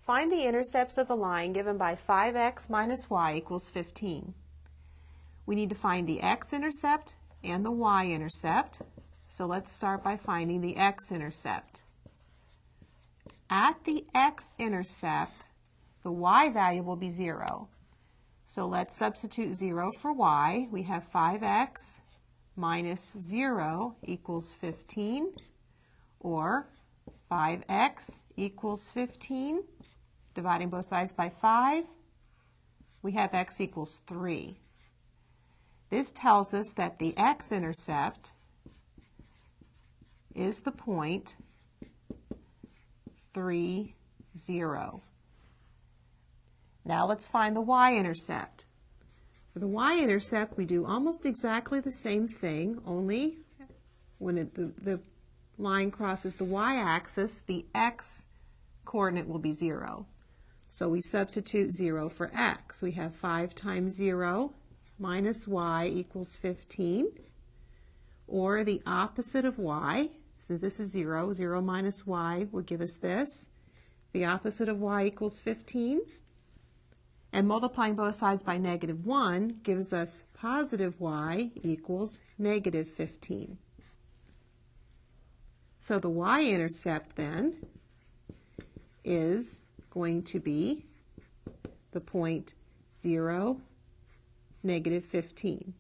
Find the intercepts of the line given by 5x minus y equals 15. We need to find the x-intercept and the y-intercept. So let's start by finding the x-intercept. At the x-intercept, the y value will be 0. So let's substitute 0 for y. We have 5x minus 0 equals 15, or 5x equals 15. Dividing both sides by 5, we have x equals 3. This tells us that the x-intercept is the point 3, 0. Now let's find the y-intercept. For the y-intercept, we do almost exactly the same thing, only when the line crosses the y-axis, the x-coordinate will be 0. So we substitute 0 for x. We have 5 times 0 minus y equals 15, or the opposite of y. Since this is 0, 0 minus y will give us this. The opposite of y equals 15. And multiplying both sides by negative 1 gives us positive y equals negative 15. So the y-intercept then is going to be the point 0, negative 15.